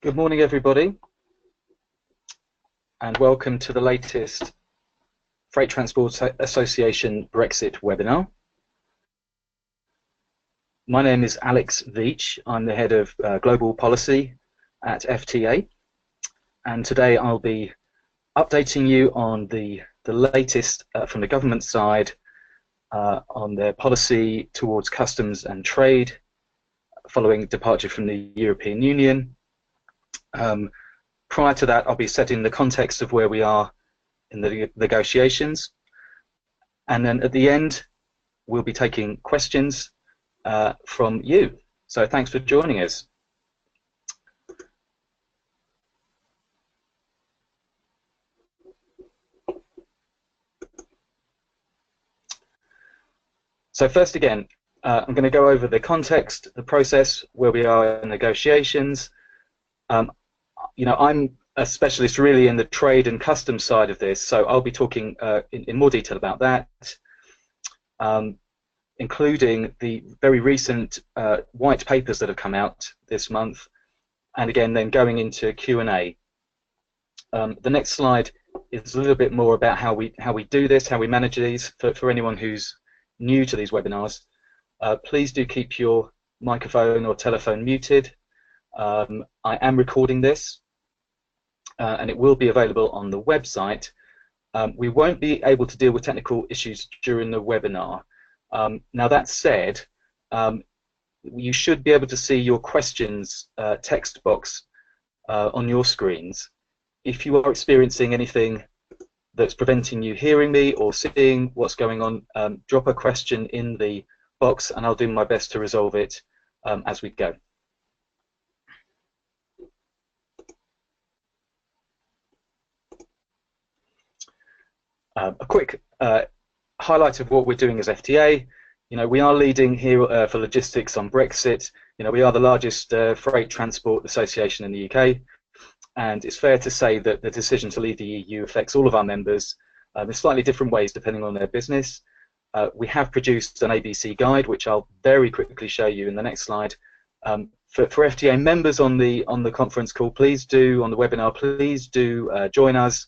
Good morning, everybody, and welcome to the latest Freight Transport Association Brexit webinar. My name is Alex Veitch. I'm the head of global policy at FTA, and today I'll be updating you on the latest from the government side on their policy towards customs and trade following departure from the European Union. Prior to that, I'll be setting the context of where we are in the negotiations, and then at the end we'll be taking questions from you. So thanks for joining us. So first again, I'm going to go over the context, the process, where we are in negotiations. I'm a specialist really in the trade and customs side of this, so I'll be talking in more detail about that, including the very recent white papers that have come out this month, and again then going into Q&A. The next slide is a little bit more about how we do this, how we manage these. For anyone who's new to these webinars, please do keep your microphone or telephone muted. I am recording this, and it will be available on the website. We won't be able to deal with technical issues during the webinar. Now that said, you should be able to see your questions text box on your screens. If you are experiencing anything that's preventing you hearing me or seeing what's going on, drop a question in the box and I'll do my best to resolve it as we go. A quick highlight of what we're doing as FTA. We are leading here for logistics on Brexit. We are the largest freight transport association in the UK, and it's fair to say that the decision to leave the EU affects all of our members in slightly different ways depending on their business. We have produced an ABC guide, which I'll very quickly show you in the next slide. For FTA members on the conference call, please do, on the webinar, please do join us.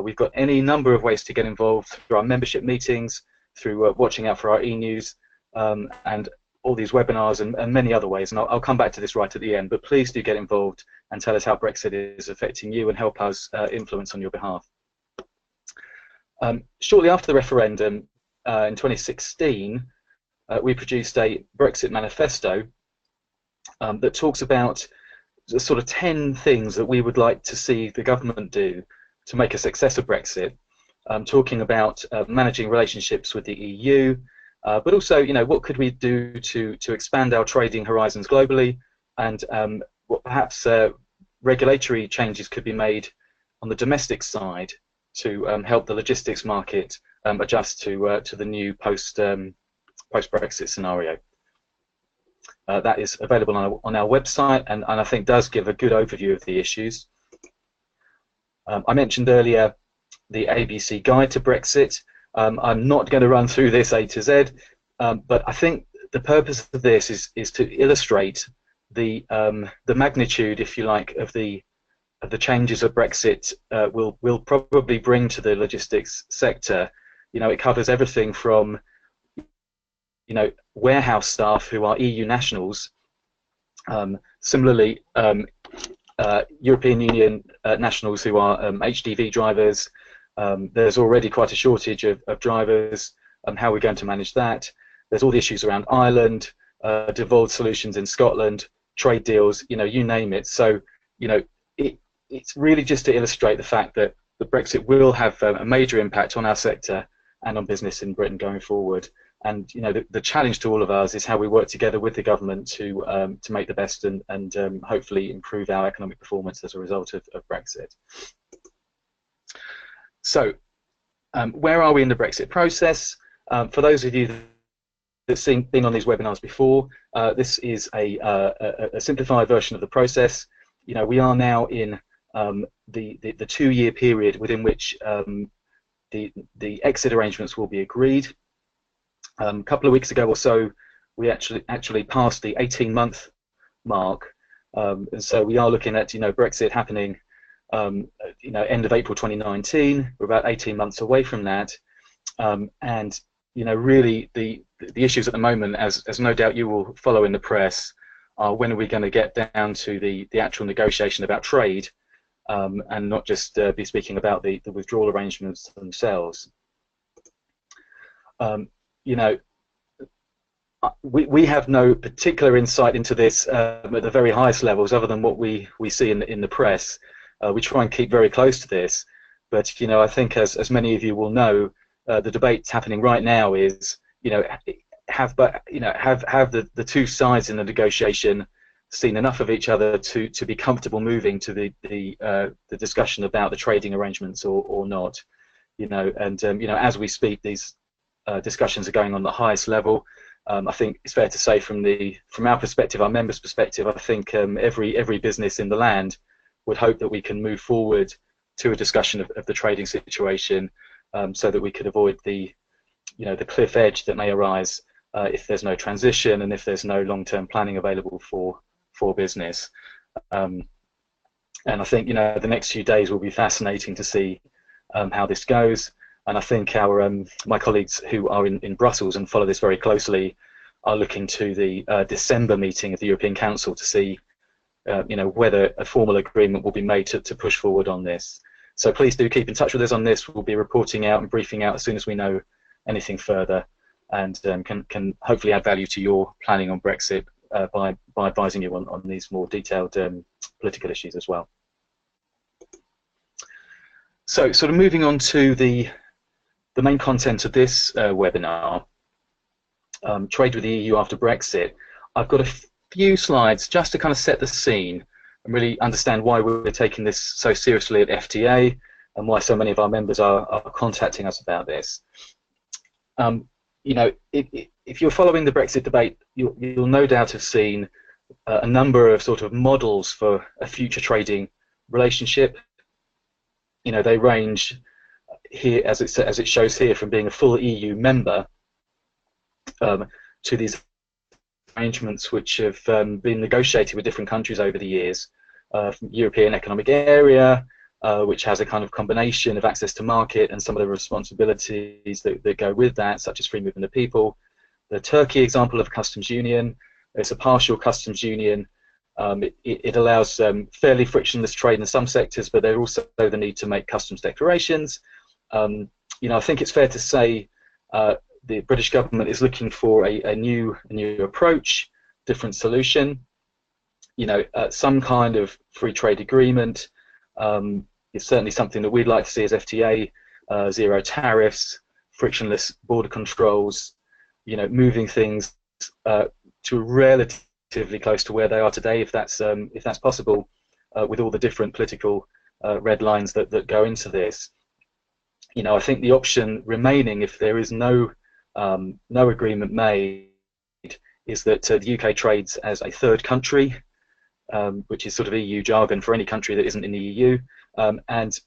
We've got any number of ways to get involved through our membership meetings, through watching out for our e-news, and all these webinars and many other ways. And I'll come back to this right at the end, but please do get involved and tell us how Brexit is affecting you and help us influence on your behalf. Shortly after the referendum in 2016, we produced a Brexit Manifesto that talks about the sort of 10 things that we would like to see the government do to make a success of Brexit, talking about managing relationships with the EU, but also, what could we do to expand our trading horizons globally, and what perhaps regulatory changes could be made on the domestic side to help the logistics market adjust to the new post-Brexit scenario. That is available on our website, and I think does give a good overview of the issues. I mentioned earlier the ABC guide to Brexit. I'm not going to run through this A to Z, but I think the purpose of this is to illustrate the magnitude, if you like, of the changes that Brexit will probably bring to the logistics sector. It covers everything from warehouse staff who are EU nationals. Similarly, European Union nationals who are HGV drivers. There's already quite a shortage of drivers. How we're going to manage that? There's all the issues around Ireland, devolved solutions in Scotland, trade deals. You name it. So it's really just to illustrate the fact that the Brexit will have a major impact on our sector and on business in Britain going forward. And the challenge to all of us is how we work together with the government to make the best and hopefully improve our economic performance as a result of Brexit. So, where are we in the Brexit process? For those of you that have been on these webinars before, this is a simplified version of the process. We are now in the 2-year period within which the exit arrangements will be agreed. A couple of weeks ago or so, we actually passed the 18-month mark, And so we are looking at Brexit happening end of April 2019. We're about 18 months away from that, and really the issues at the moment, as no doubt you will follow in the press, are when are we going to get down to the actual negotiation about trade, and not just be speaking about the withdrawal arrangements themselves. We have no particular insight into this at the very highest levels, other than what we see in the press. We try and keep very close to this, but I think as many of you will know, the debate happening right now is have the two sides in the negotiation seen enough of each other to be comfortable moving to the discussion about the trading arrangements or not. As we speak, these discussions are going on the highest level. I think it's fair to say from our perspective, our members' perspective, I think every business in the land would hope that we can move forward to a discussion of the trading situation, so that we could avoid the cliff edge that may arise if there's no transition and if there's no long-term planning available for business. And I think the next few days will be fascinating to see how this goes. And I think my colleagues who are in Brussels and follow this very closely are looking to the December meeting of the European Council to see whether a formal agreement will be made to push forward on this. So please do keep in touch with us on this. We'll be reporting out and briefing out as soon as we know anything further, and can hopefully add value to your planning on Brexit by advising you on these more detailed political issues as well. So sort of moving on to the main content of this webinar, Trade with the EU after Brexit. I've got a few slides just to kind of set the scene and really understand why we're taking this so seriously at FTA and why so many of our members are contacting us about this. If you're following the Brexit debate, you'll no doubt have seen a number of sort of models for a future trading relationship. They range here, as it shows here, from being a full EU member to these arrangements which have been negotiated with different countries over the years, from European Economic Area, which has a kind of combination of access to market and some of the responsibilities that go with that, such as free movement of people. The Turkey example of customs union, it's a partial customs union. It allows fairly frictionless trade in some sectors, but there's also the need to make customs declarations. I think it's fair to say the British government is looking for a new approach, different solution. Some kind of free trade agreement is certainly something that we'd like to see as FTA. Zero tariffs, frictionless border controls. Moving things to relatively close to where they are today, if that's possible, with all the different political red lines that go into this. I think the option remaining, if there is no agreement made, is that the UK trades as a third country, which is sort of EU jargon for any country that isn't in the EU, and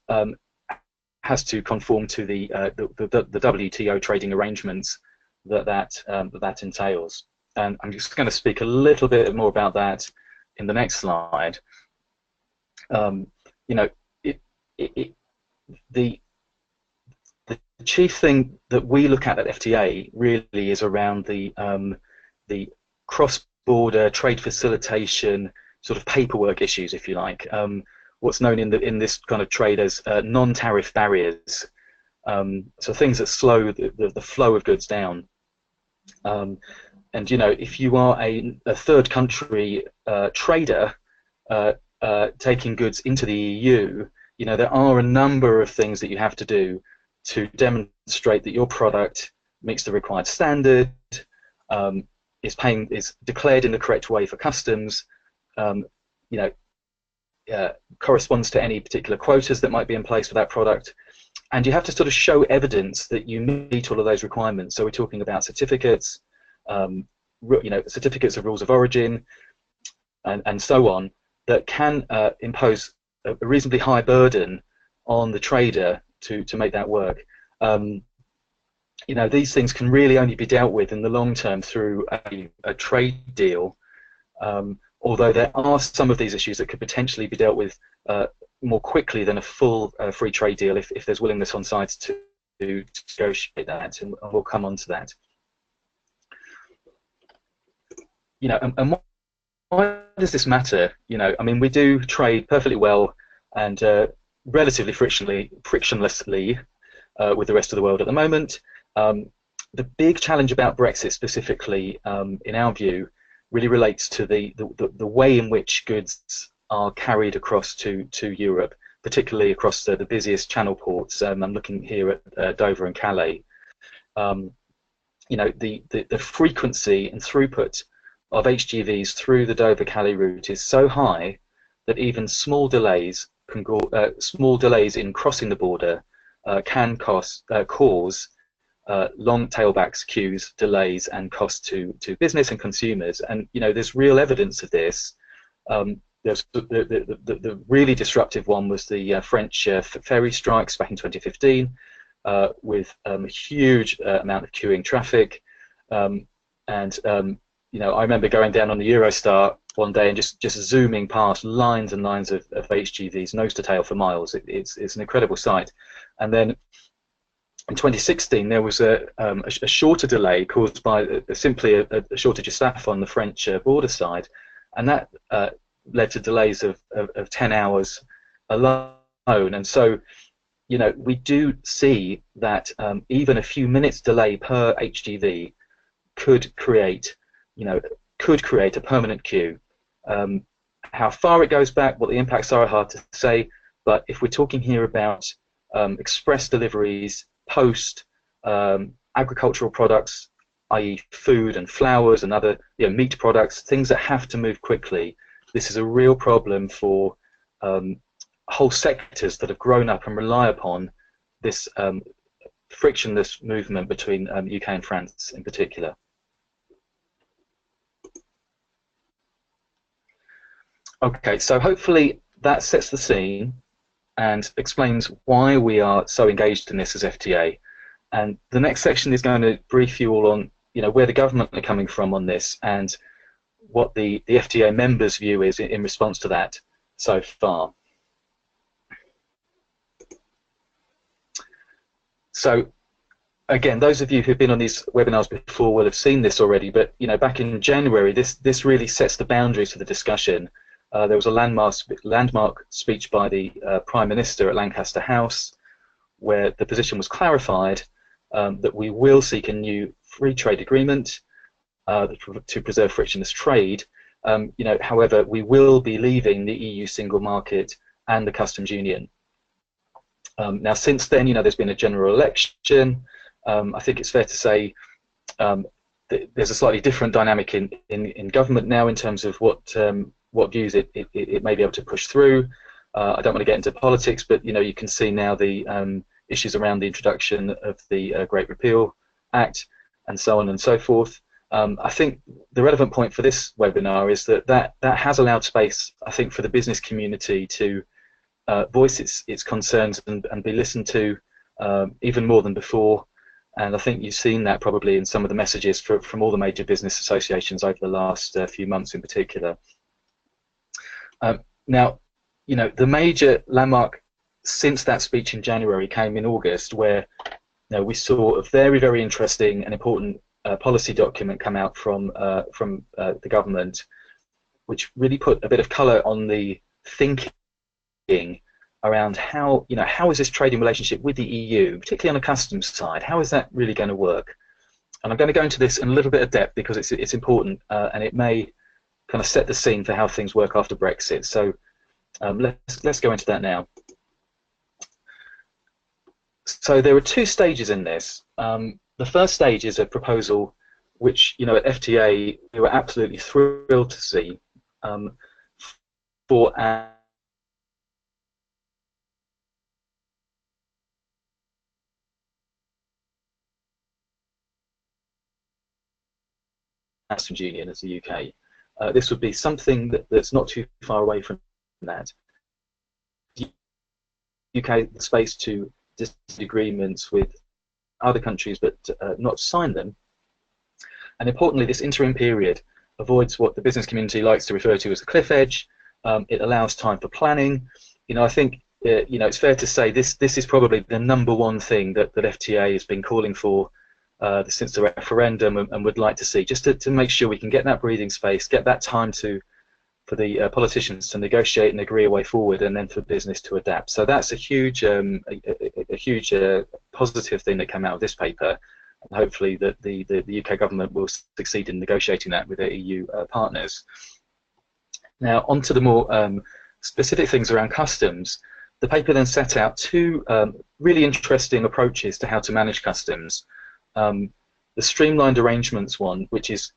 has to conform to the WTO trading arrangements that entails. And I'm just going to speak a little bit more about that in the next slide. The chief thing that we look at FTA really is around the cross-border trade facilitation sort of paperwork issues, if you like. What's known in this kind of trade as non-tariff barriers. So things that slow the flow of goods down. And if you are a third country trader taking goods into the EU, there are a number of things that you have to do to demonstrate that your product meets the required standard, is declared in the correct way for customs, corresponds to any particular quotas that might be in place for that product, and you have to sort of show evidence that you meet all of those requirements. So we're talking about certificates, certificates of rules of origin, and so on, that can impose a reasonably high burden on the trader to make that work. These things can really only be dealt with in the long term through a trade deal, although there are some of these issues that could potentially be dealt with more quickly than a full free trade deal if there's willingness on sides to negotiate that, and we'll come on to that. You know, and why does this matter? You know, I mean, we do trade perfectly well and relatively frictionlessly with the rest of the world at the moment. The big challenge about Brexit specifically, in our view, really relates to the way in which goods are carried across to Europe, particularly across the busiest channel ports. I'm looking here at Dover and Calais. You know, the frequency and throughput of HGVs through the Dover-Calais route is so high that even small delays in crossing the border can cause long tailbacks, queues, delays, and cost to business and consumers. And you know, there's real evidence of this. There's the really disruptive one was the French ferry strikes back in 2015, with a huge amount of queuing traffic. You know, I remember going down on the Eurostar one day and just zooming past lines and lines of HGVs, nose to tail for miles. It's an incredible sight. And then in 2016, there was a shorter delay caused by simply a shortage of staff on the French border side, and that led to delays of 10 hours alone. And so, you know, we do see that even a few minutes delay per HGV could create a permanent queue. How far it goes back, what the impacts are hard to say, but if we're talking here about express deliveries, post agricultural products, i.e. food and flowers and other meat products, things that have to move quickly, this is a real problem for whole sectors that have grown up and rely upon this frictionless movement between UK and France in particular. Okay, so hopefully that sets the scene and explains why we are so engaged in this as FTA. And the next section is going to brief you all on, you know, where the government are coming from on this and what the FTA members' view is in response to that so far. So, again, those of you who've been on these webinars before will have seen this already, but you know, back in January, this really sets the boundaries for the discussion. There was a landmark speech by the Prime Minister at Lancaster House, where the position was clarified that we will seek a new free trade agreement to preserve frictionless trade. You know, however, we will be leaving the EU single market and the customs union. Now, since then, you know, there's been a general election. I think it's fair to say there's a slightly different dynamic in government now in terms of what views it may be able to push through. I don't want to get into politics, but you know, you can see now the issues around the introduction of the Great Repeal Act and so on and so forth. I think the relevant point for this webinar is that has allowed space, I think, for the business community to voice its concerns and be listened to even more than before. And I think you've seen that probably in some of the messages from all the major business associations over the last few months in particular. Now, you know, the major landmark since that speech in January came in August, where you know, we saw a very, very interesting and important policy document come out from the government, which really put a bit of colour on the thinking around how is this trading relationship with the EU, particularly on the customs side, how is that really going to work? And I'm going to go into this in a little bit of depth because it's important and it may kind of set the scene for how things work after Brexit. So let's go into that now. So there are two stages in this. The first stage is a proposal which, you know, at FTA we were absolutely thrilled to see for our customs union as the UK. This would be something that's not too far away from that. The UK the space to disagreements with other countries but not sign them. And importantly, this interim period avoids what the business community likes to refer to as the cliff edge. It allows time for planning. I think it's fair to say this is probably the #1 thing that FTA has been calling for since the referendum, and would like to see, just to make sure we can get that breathing space, get that time for the politicians to negotiate and agree a way forward, and then for business to adapt. So that's a huge positive thing that came out of this paper, and hopefully that the UK government will succeed in negotiating that with their EU partners. Now, on to the more specific things around customs. The paper then set out two really interesting approaches to how to manage customs. The streamlined arrangements one, which is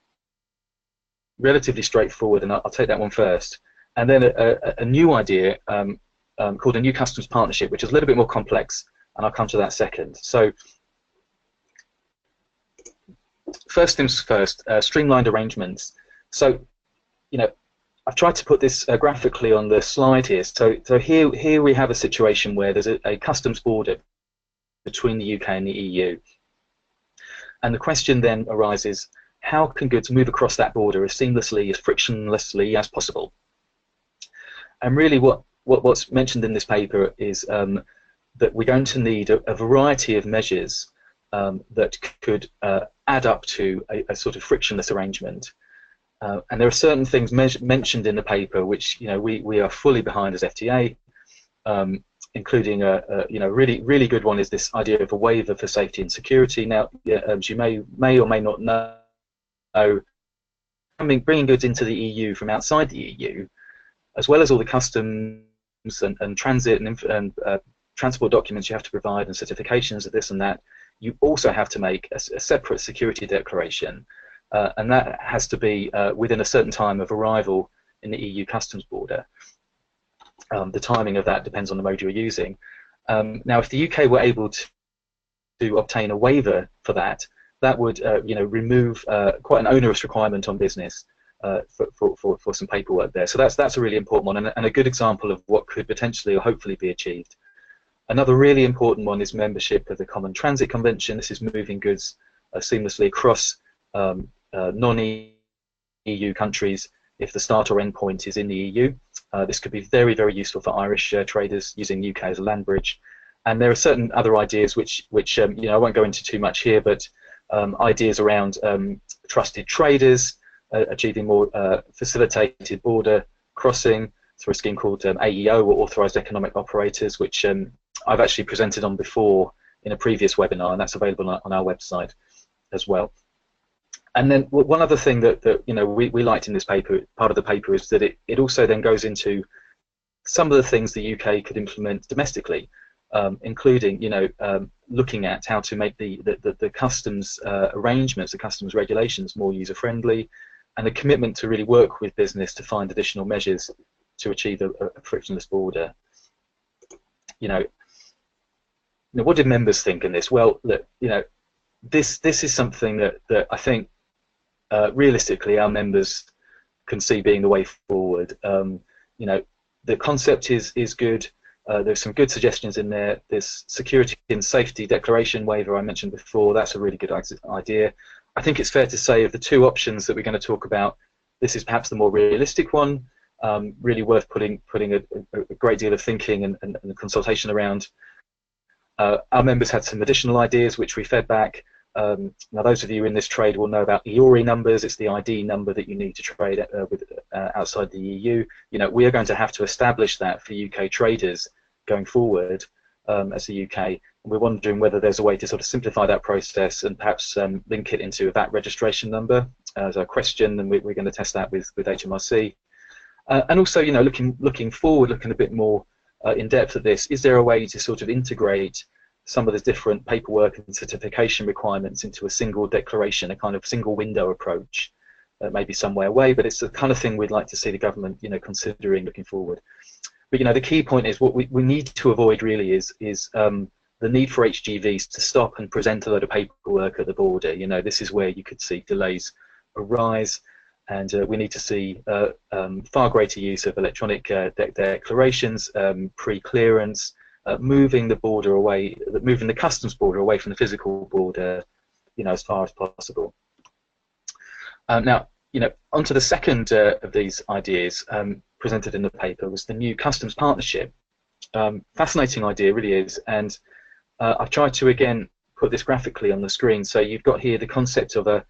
relatively straightforward, and I'll take that one first, and then a new idea called a new customs partnership, which is a little bit more complex, and I'll come to that second. So first things first, streamlined arrangements. So I've tried to put this graphically on the slide here. So here we have a situation where there's a customs border between the UK and the EU, and the question then arises: how can goods move across that border as seamlessly, as frictionlessly as possible? And really what's mentioned in this paper is that we're going to need a variety of measures that could add up to a sort of frictionless arrangement. And there are certain things mentioned in the paper which we are fully behind as FTA, including a really good one is this idea of a waiver for safety and security. Now, as you may or may not know, bringing goods into the EU from outside the EU, as well as all the customs and transit and transport documents you have to provide and certifications of this and that, you also have to make a separate security declaration, and that has to be within a certain time of arrival in the EU customs border. The timing of that depends on the mode you're using. Now, if the UK were able to obtain a waiver for that, that would remove quite an onerous requirement on business for some paperwork there. So that's a really important one, and a good example of what could potentially or hopefully be achieved. Another really important one is membership of the Common Transit Convention. This is moving goods seamlessly across non-EU countries if the start or end point is in the EU. This could be very, very useful for Irish traders using UK as a land bridge. And there are certain other ideas which I won't go into too much here, but ideas around trusted traders, achieving more facilitated border crossing through a scheme called AEO, or Authorised Economic Operators, which I've actually presented on before in a previous webinar, and that's available on our website as well. And then one other thing that we liked in this paper, part of the paper, is that it also then goes into some of the things the UK could implement domestically, including looking at how to make the customs arrangements, the customs regulations more user-friendly, and a commitment to really work with business to find additional measures to achieve a frictionless border. What did members think in this? Well, this is something that I think realistically our members can see being the way forward. The concept is good. There's some good suggestions in there. This security and safety declaration waiver I mentioned before, that's a really good idea. I think it's fair to say of the two options that we're going to talk about, this is perhaps the more realistic one, really worth putting a great deal of thinking and consultation around. Our members had some additional ideas which we fed back. Now, those of you in this trade will know about EORI numbers. It's the ID number that you need to trade with outside the EU. We are going to have to establish that for UK traders going forward as the UK. And we're wondering whether there's a way to sort of simplify that process and perhaps link it into a VAT registration number as a question, and we're going to test that with HMRC. And also, looking forward, looking a bit more in depth at this, is there a way to sort of integrate some of the different paperwork and certification requirements into a single declaration, a kind of single window approach, maybe somewhere away, but it's the kind of thing we'd like to see the government, considering looking forward. But the key point is what we need to avoid really is the need for HGVs to stop and present a load of paperwork at the border. This is where you could see delays arise, and we need to see far greater use of electronic declarations, pre-clearance, moving the border away, moving the customs border away from the physical border, as far as possible. Now, onto the second of these ideas presented in the paper was the new customs partnership. Fascinating idea, really is, and I've tried to again put this graphically on the screen. So you've got here the concept of a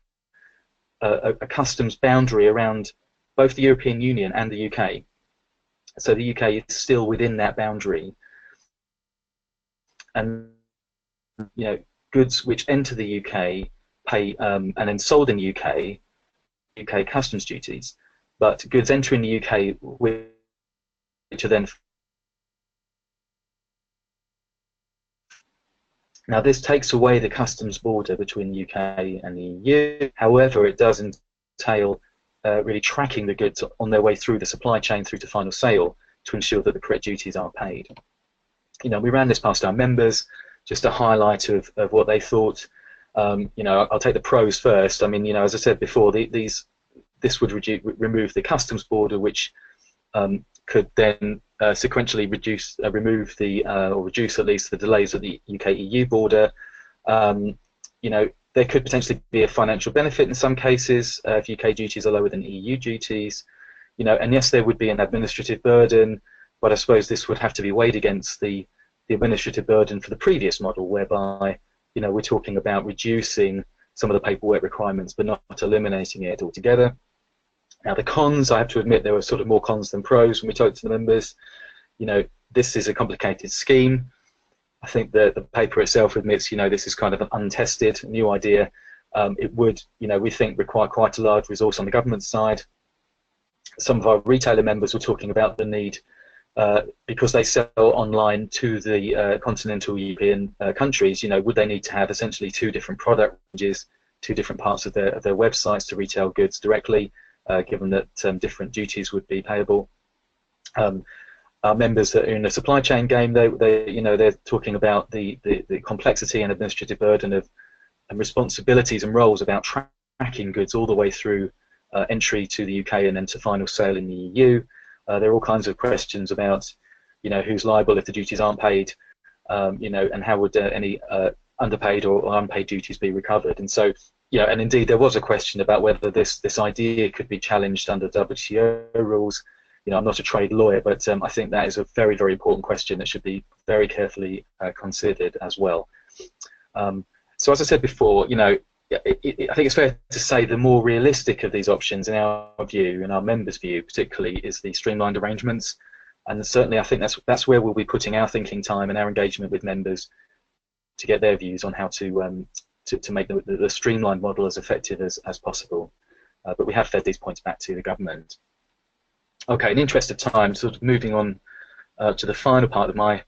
customs boundary around both the European Union and the UK. So the UK is still within that boundary, and goods which enter the UK pay and then sold in the UK customs duties, but goods entering the UK which are then. Now this takes away the customs border between the UK and the EU. However, it does entail really tracking the goods on their way through the supply chain through to final sale to ensure that the correct duties are paid. We ran this past our members, just a highlight of what they thought. I'll take the pros first. I mean, as I said before, this would remove the customs border, which could then sequentially remove or reduce at least the delays at the UK-EU border. There could potentially be a financial benefit in some cases if UK duties are lower than EU duties. And yes, there would be an administrative burden, but I suppose this would have to be weighed against the administrative burden for the previous model, whereby we're talking about reducing some of the paperwork requirements, but not eliminating it altogether. Now the cons, I have to admit, there were sort of more cons than pros when we talked to the members. This is a complicated scheme. I think that the paper itself admits, this is kind of an untested new idea. It would, we think, require quite a large resource on the government side. Some of our retailer members were talking about the need, because they sell online to the continental European countries, would they need to have essentially two different product ranges, two different parts of their websites to retail goods directly, given that different duties would be payable. Our members that are in the supply chain game, they're talking about the complexity and administrative burden of and responsibilities and roles about tracking goods all the way through entry to the UK and then to final sale in the EU. There are all kinds of questions about, who's liable if the duties aren't paid, and how would any underpaid or unpaid duties be recovered. And so, and indeed there was a question about whether this idea could be challenged under WTO rules. I'm not a trade lawyer, but I think that is a very, very important question that should be very carefully considered as well. So as I said before, I think it's fair to say the more realistic of these options in our view, in our members' view particularly, is the streamlined arrangements. And certainly I think that's where we'll be putting our thinking time and our engagement with members to get their views on how to make the streamlined model as effective as possible. But we have fed these points back to the government. Okay, in the interest of time, sort of moving on to the final part of my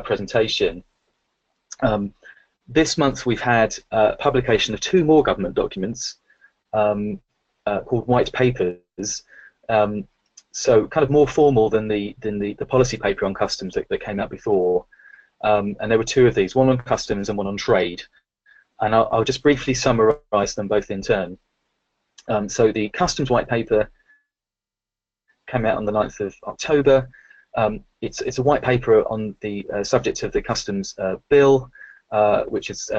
presentation. This month we've had publication of two more government documents called white papers. So kind of more formal than the policy paper on customs that came out before. And there were two of these, one on customs and one on trade. And I'll just briefly summarise them both in turn. So the customs white paper came out on the 9th of October. It's a white paper on the subject of the customs bill, which is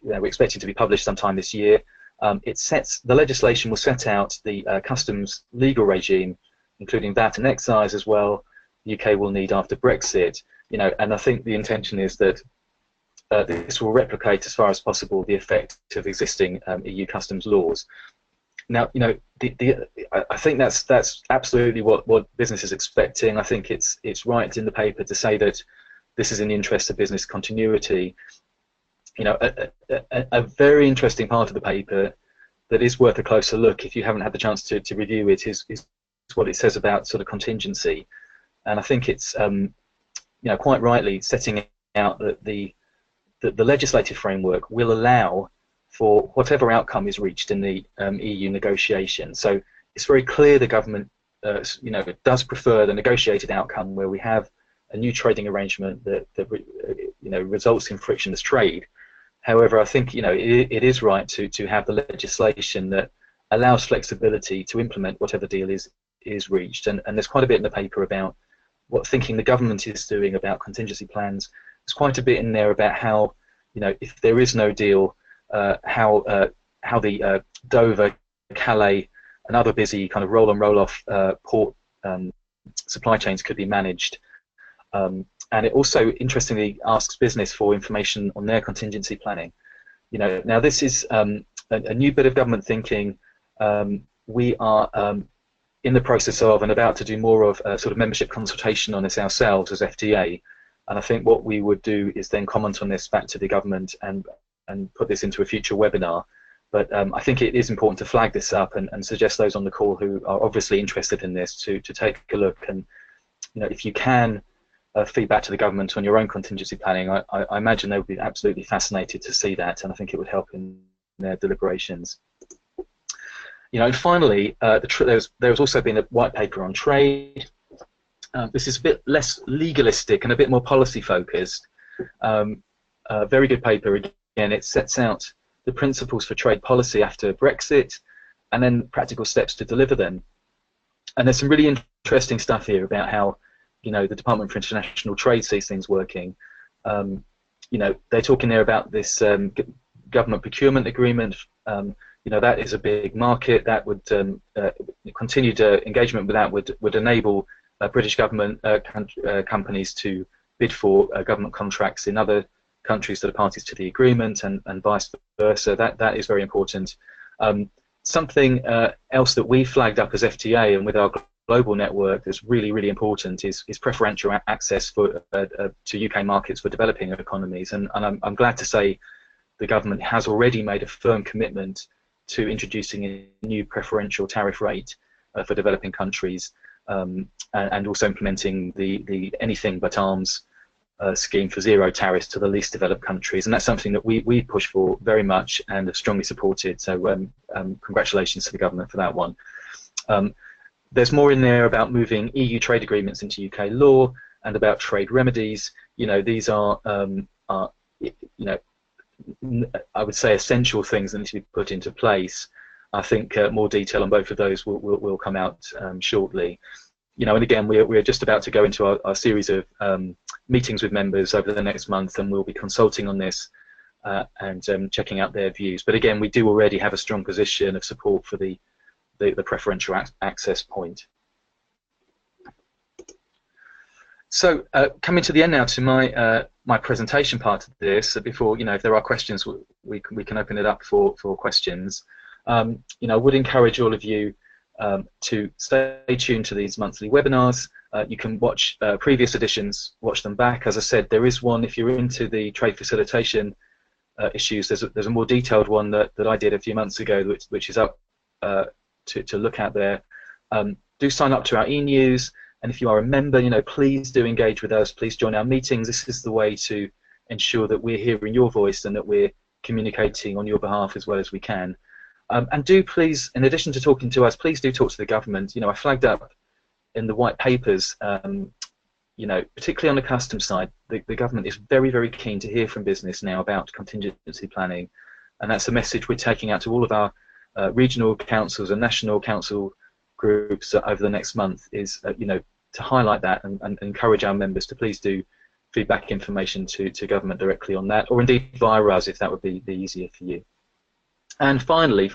we're expecting to be published sometime this year. The legislation will set out the customs legal regime, including VAT and excise as well. The UK will need after Brexit, and I think the intention is that this will replicate as far as possible the effect of existing EU customs laws. Now, I think that's absolutely what business is expecting. I think it's right in the paper to say that this is in the interest of business continuity. A very interesting part of the paper that is worth a closer look if you haven't had the chance to review it is what it says about sort of contingency, and I think it's quite rightly setting out that the legislative framework will allow for whatever outcome is reached in the EU negotiation. So it's very clear the government, does prefer the negotiated outcome where we have a new trading arrangement that results in frictionless trade. However, I think it is right to have the legislation that allows flexibility to implement whatever deal is reached. And there's quite a bit in the paper about what thinking the government is doing about contingency plans. There's quite a bit in there about how, if there is no deal, how the Dover, Calais and other busy kind of roll-on, roll-off port supply chains could be managed. And it also, interestingly, asks business for information on their contingency planning. Now this is a new bit of government thinking. We are in the process of and about to do more of a sort of membership consultation on this ourselves as FTA. And I think what we would do is then comment on this back to the government and put this into a future webinar. But I think it is important to flag this up and suggest those on the call who are obviously interested in this to take a look. And if you can feedback to the government on your own contingency planning, I imagine they would be absolutely fascinated to see that, and I think it would help in their deliberations. And finally, there's also been a white paper on trade. This is a bit less legalistic and a bit more policy focused. A very good paper. Again, it sets out the principles for trade policy after Brexit and then practical steps to deliver them. And there's some really interesting stuff here about how the Department for International Trade sees things working. They're talking there about this government procurement agreement. That is a big market. That would continued engagement with that would enable British government companies to bid for government contracts in other countries that are parties to the agreement, and vice versa. That is very important. Something else that we flagged up as FTA and with our global network that's really, really important is preferential access for to UK markets for developing economies. And I'm glad to say the government has already made a firm commitment to introducing a new preferential tariff rate for developing countries, and also implementing the anything but arms scheme for zero tariffs to the least developed countries. And that's something that we push for very much and have strongly supported. So congratulations to the government for that one. There's more in there about moving EU trade agreements into UK law and about trade remedies. These are I would say essential things that need to be put into place. I think more detail on both of those will come out shortly. And again, we're just about to go into our series of meetings with members over the next month, and we'll be consulting on this and checking out their views. But again, we do already have a strong position of support for the preferential access point. So coming to the end now to my presentation part of this. So before, if there are questions, we can open it up for questions. I would encourage all of you to stay tuned to these monthly webinars. You can watch previous editions, watch them back. As I said, there is one if you're into the trade facilitation issues. There's a more detailed one that I did a few months ago, which is up to look at there. Do sign up to our e-news, and if you are a member, please do engage with us. Please join our meetings. This is the way to ensure that we're hearing your voice and that we're communicating on your behalf as well as we can. And do please, in addition to talking to us, please do talk to the government. I flagged up in the white papers, particularly on the customs side, the government is very, very keen to hear from business now about contingency planning, and that's a message we're taking out to all of our regional councils and national council groups over the next month, is to highlight that and encourage our members to please do feedback information to government directly on that, or indeed via us if that would be easier for you. And finally,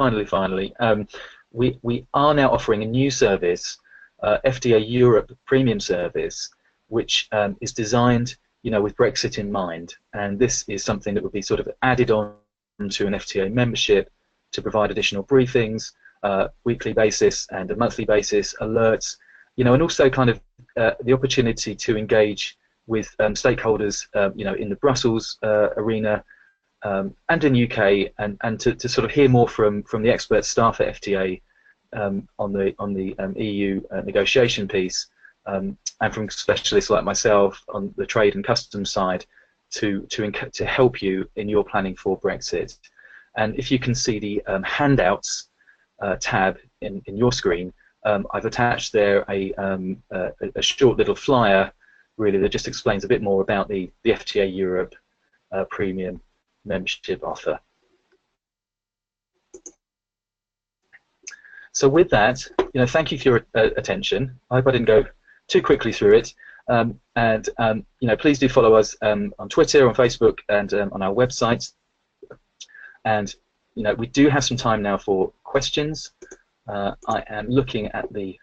we are now offering a new service, FTA Europe Premium Service, which is designed, with Brexit in mind. And this is something that would be sort of added on to an FTA membership to provide additional briefings, weekly basis and a monthly basis, alerts, and also kind of the opportunity to engage with stakeholders, in the Brussels arena. And in UK, and to sort of hear more from the expert staff at FTA on the EU negotiation piece, and from specialists like myself on the trade and customs side to help you in your planning for Brexit. And if you can see the handouts tab in your screen, I've attached there a short little flyer, really, that just explains a bit more about the FTA Europe Premium membership offer. So with that, thank you for your attention. I hope I didn't go too quickly through it, and please do follow us on Twitter, on Facebook, and on our website. And we do have some time now for questions. I am looking at the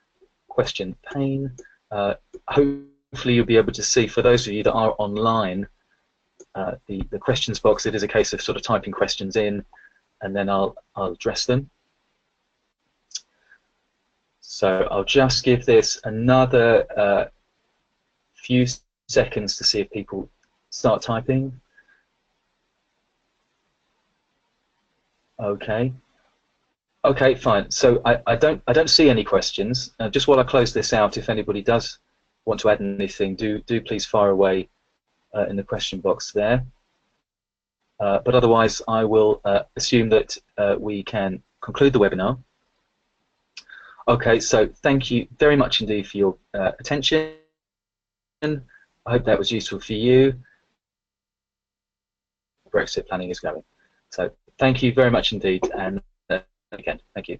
question pane. Hopefully you'll be able to see, for those of you that are online, the questions box. It is a case of sort of typing questions in, and then I'll address them. So I'll just give this another few seconds to see if people start typing. Okay. Okay, fine. So I don't see any questions. Just while I close this out, if anybody does want to add anything, do please fire away in the question box there. But otherwise, I will assume that we can conclude the webinar. Okay, so thank you very much indeed for your attention. I hope that was useful for you. Brexit planning is going. So thank you very much indeed, and again, thank you.